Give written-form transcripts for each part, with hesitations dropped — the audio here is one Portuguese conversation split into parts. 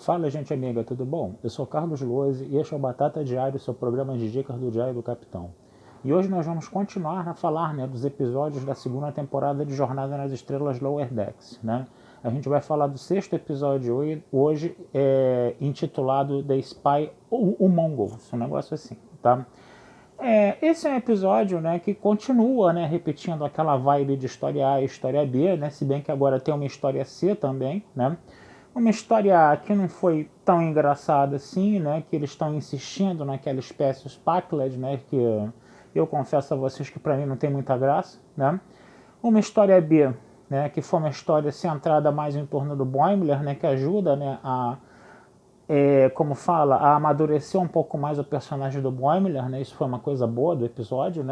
Fala, gente amiga, tudo bom? Eu sou Carlos Lose e este é o Batata Diário, seu programa de dicas do Diário do Capitão. E hoje nós vamos continuar a falar dos episódios da segunda temporada de Jornada nas Estrelas Lower Decks. A gente vai falar do sexto episódio hoje, intitulado The Spy Among Us, um negócio assim, tá? Esse é um episódio que continua repetindo aquela vibe de história A e história B, se bem que agora tem uma história C também, uma história que não foi tão engraçada assim, que eles estão insistindo naquela espécie os Packled, que eu confesso a vocês que para mim não tem muita graça, Uma história B, que foi uma história centrada mais em torno do Boimler, que ajuda, como fala, a amadurecer um pouco mais o personagem do Boimler, Isso foi uma coisa boa do episódio,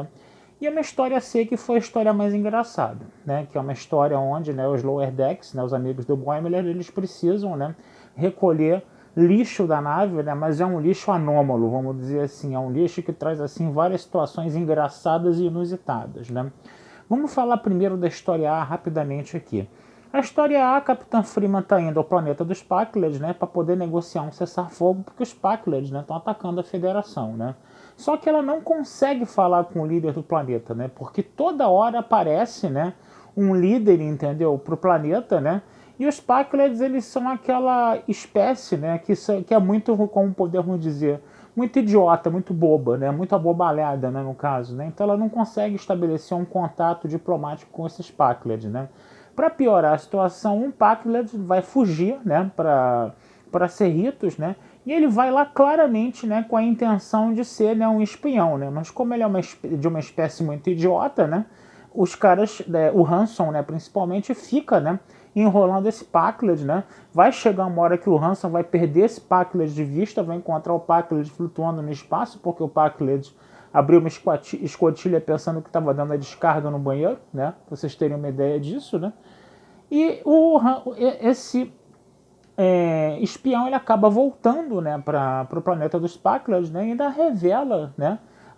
E uma história C que foi a história mais engraçada, Que é uma história onde, os Lower Decks, os amigos do Boimler, eles precisam, recolher lixo da nave, mas é um lixo anômalo, vamos dizer assim, é um lixo que traz assim várias situações engraçadas e inusitadas, Vamos falar primeiro da história A rapidamente aqui. A história A, a Capitã Freeman está indo ao planeta dos Packled, para poder negociar um cessar-fogo, porque os Packled estão atacando a Federação, Só que ela não consegue falar com o líder do planeta, porque toda hora aparece, um líder, entendeu, para o planeta, E os Packleds, eles são aquela espécie, que é muito, como podemos dizer, muito idiota, muito boba, muito abobalhada, no caso, Então ela não consegue estabelecer um contato diplomático com esses Packled, Para piorar a situação, um Packled vai fugir, para Cerritos, E ele vai lá claramente, com a intenção de ser, um espião, Mas como ele é de uma espécie muito idiota, os caras, o Hanson, principalmente, fica, enrolando esse Packled, Vai chegar uma hora que o Hanson vai perder esse Packled de vista, vai encontrar o Packled flutuando no espaço, porque o Packled abriu uma escotilha pensando que estava dando a descarga no banheiro, Pra vocês terem uma ideia disso, E esse espião ele acaba voltando, para o planeta dos Packled, e ainda revela,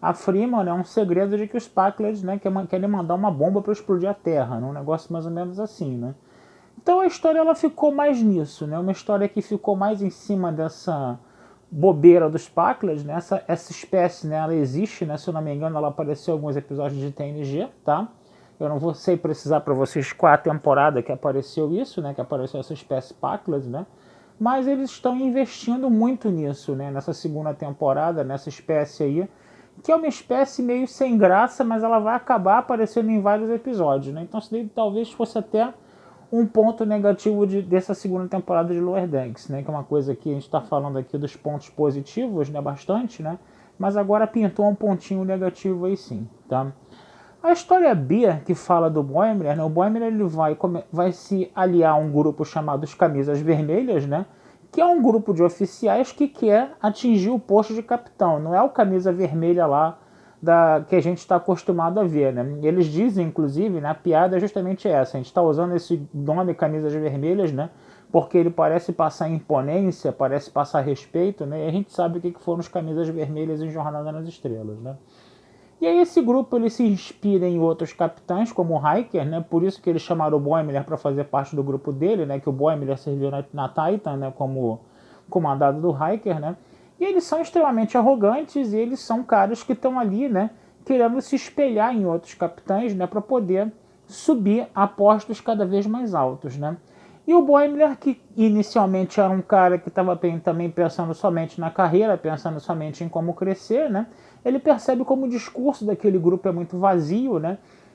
a Freeman, um segredo de que os Packled, querem mandar uma bomba para explodir a Terra, um negócio mais ou menos assim, Então a história ela ficou mais nisso, Uma história que ficou mais em cima dessa bobeira dos Packled, essa espécie, ela existe, Se eu não me engano, ela apareceu em alguns episódios de TNG, tá? Eu não vou precisar para vocês qual a temporada que apareceu isso, que apareceu essa espécie Packled, Mas eles estão investindo muito nisso, Nessa segunda temporada, nessa espécie aí, que é uma espécie meio sem graça, mas ela vai acabar aparecendo em vários episódios, Então isso daí talvez fosse até um ponto negativo dessa segunda temporada de Lower Decks, Que é uma coisa que a gente está falando aqui dos pontos positivos, bastante, Mas agora pintou um pontinho negativo aí sim, tá? A história B, que fala do Boimler, o Boimler ele vai se aliar a um grupo chamado os Camisas Vermelhas, que é um grupo de oficiais que quer atingir o posto de capitão. Não é o camisa vermelha lá que a gente está acostumado a ver, Eles dizem, inclusive, a piada é justamente essa. A gente está usando esse nome Camisas Vermelhas, porque ele parece passar imponência, parece passar respeito, E a gente sabe o que foram os Camisas Vermelhas em Jornada nas Estrelas, E aí esse grupo ele se inspira em outros capitães, como o Riker, Por isso que eles chamaram o Boimler para fazer parte do grupo dele, Que o Boimler serviu na Titan, como comandado do Riker, E eles são extremamente arrogantes e eles são caras que estão ali, querendo se espelhar em outros capitães, para poder subir a postos cada vez mais altos, E o Boimler, que inicialmente era um cara que estava também pensando somente na carreira, pensando somente em como crescer, ele percebe como o discurso daquele grupo é muito vazio,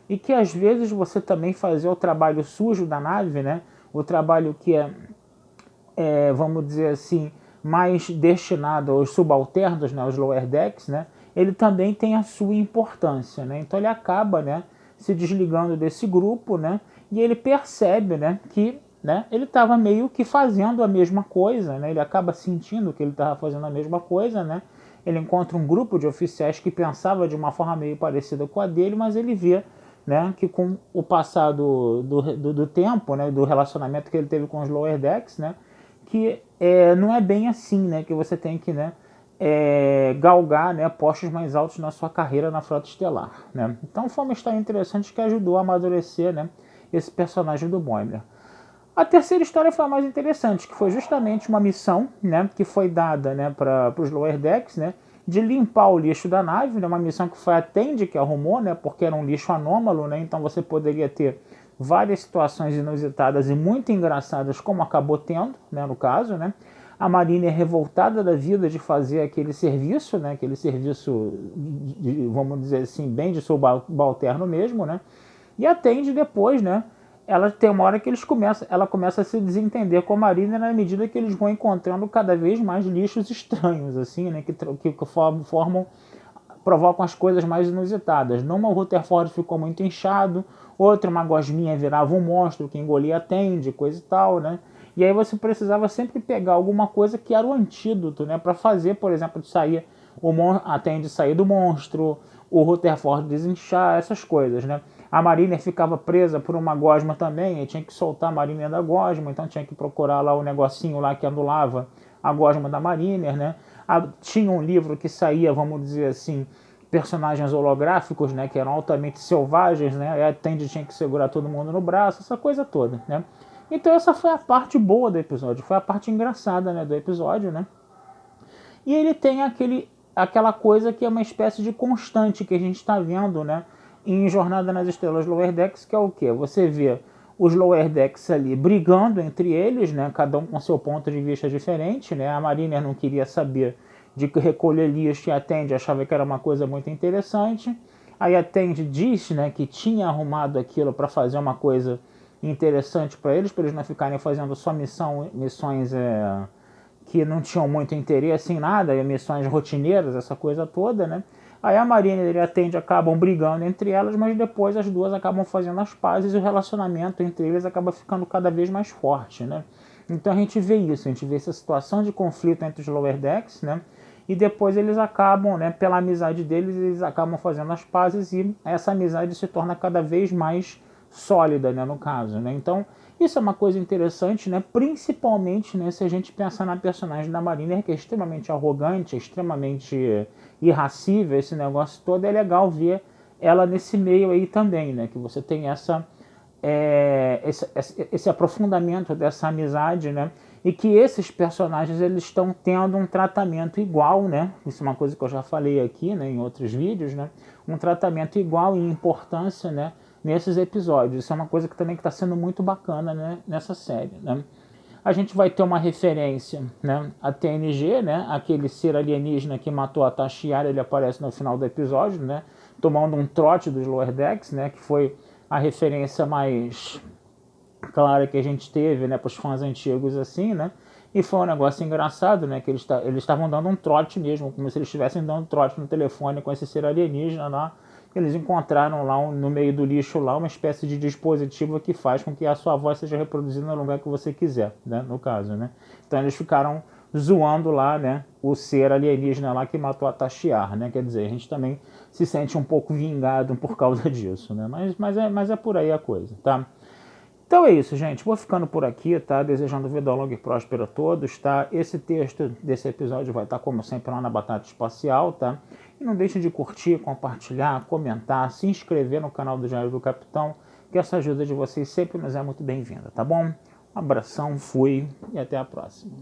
e que às vezes você também fazer o trabalho sujo da nave, o trabalho que vamos dizer assim, mais destinado aos subalternos, aos lower decks, ele também tem a sua importância, Então ele acaba, se desligando desse grupo, e ele percebe, que ele estava meio que fazendo a mesma coisa, Ele acaba sentindo que ele estava fazendo a mesma coisa, Ele encontra um grupo de oficiais que pensava de uma forma meio parecida com a dele, mas ele vê, que com o passar do tempo, do relacionamento que ele teve com os lower decks, que não é bem assim, que você tem que, galgar, postos mais altos na sua carreira na Frota Estelar, Então foi uma história interessante que ajudou a amadurecer, esse personagem do Boimler. A terceira história foi a mais interessante, que foi justamente uma missão, né, que foi dada, né, para os Lower Decks, né, de limpar o lixo da nave, né, uma missão que foi a Tendi que arrumou, né, porque era um lixo anômalo, né, então você poderia ter várias situações inusitadas e muito engraçadas, como acabou tendo, né, no caso, né. A Mariner é revoltada da vida de fazer aquele serviço, né, aquele serviço, vamos dizer assim, bem de subalterno mesmo, né, e a Tendi depois, né, ela tem uma hora que ela começa a se desentender com a Mariner na medida que eles vão encontrando cada vez mais lixos estranhos, assim, né, que provocam as coisas mais inusitadas. Numa, o Rutherford ficou muito inchado, outra, uma gosminha virava um monstro que engolia a Tendi, coisa e tal, né. E aí você precisava sempre pegar alguma coisa que era o antídoto, né, para fazer, por exemplo, de sair a Tendi sair do monstro, o Rutherford desinchar, essas coisas, né. A Mariner ficava presa por uma gosma também, e tinha que soltar a Mariner da gosma, então tinha que procurar lá o negocinho lá que anulava a gosma da Mariner, né? Tinha um livro que saía, vamos dizer assim, personagens holográficos, né, que eram altamente selvagens, né? A Tendi tinha que segurar todo mundo no braço, essa coisa toda, né? Então essa foi a parte boa do episódio, foi a parte engraçada, né, do episódio, né? E ele tem aquela coisa que é uma espécie de constante que a gente está vendo, né, em Jornada nas Estrelas Lower Decks, que é o quê? Você vê os Lower Decks ali brigando entre eles, né, cada um com seu ponto de vista diferente, né? A Mariner não queria saber de que recolher lixo, e a Tendi achava que era uma coisa muito interessante. Aí a Tendi diz, né, que tinha arrumado aquilo para fazer uma coisa interessante para eles não ficarem fazendo só missões que não tinham muito interesse em nada, missões rotineiras, essa coisa toda, né? Aí a Mariner e a Tendi acabam brigando entre elas, mas depois as duas acabam fazendo as pazes e o relacionamento entre eles acaba ficando cada vez mais forte, né? Então a gente vê isso, a gente vê essa situação de conflito entre os Lower Decks, né? E depois eles acabam, né, pela amizade deles, eles acabam fazendo as pazes e essa amizade se torna cada vez mais sólida, né, no caso, né? Então isso é uma coisa interessante, né? Principalmente, né, se a gente pensar na personagem da Mariner, que é extremamente arrogante, extremamente irracível, esse negócio todo, é legal ver ela nesse meio aí também, né? Que você tem esse aprofundamento dessa amizade, né? E que esses personagens eles estão tendo um tratamento igual, né? Isso é uma coisa que eu já falei aqui, né, em outros vídeos, né? Um tratamento igual em importância, né, nesses episódios. Isso é uma coisa que também está sendo muito bacana, né, nessa série, né? A gente vai ter uma referência, né, a TNG, né, aquele ser alienígena que matou a Tashiara, ele aparece no final do episódio, né, tomando um trote dos Lower Decks, né, que foi a referência mais clara que a gente teve, né, para os fãs antigos assim, né, e foi um negócio engraçado, né, que eles estavam dando um trote mesmo, como se eles estivessem dando trote no telefone com esse ser alienígena lá. Eles encontraram lá no meio do lixo lá uma espécie de dispositivo que faz com que a sua voz seja reproduzida no lugar que você quiser, né, no caso, né. Então eles ficaram zoando lá, né, o ser alienígena lá que matou a Tashiar, né, quer dizer, a gente também se sente um pouco vingado por causa disso, né, mas é por aí a coisa, tá. Então é isso, gente. Vou ficando por aqui, tá? Desejando vida longa e próspera a todos, tá? Esse texto desse episódio vai estar, como sempre, lá na Batata Espacial, tá? E não deixe de curtir, compartilhar, comentar, se inscrever no canal do Diário do Capitão, que essa ajuda de vocês sempre nos é muito bem-vinda, tá bom? Um abração, fui e até a próxima.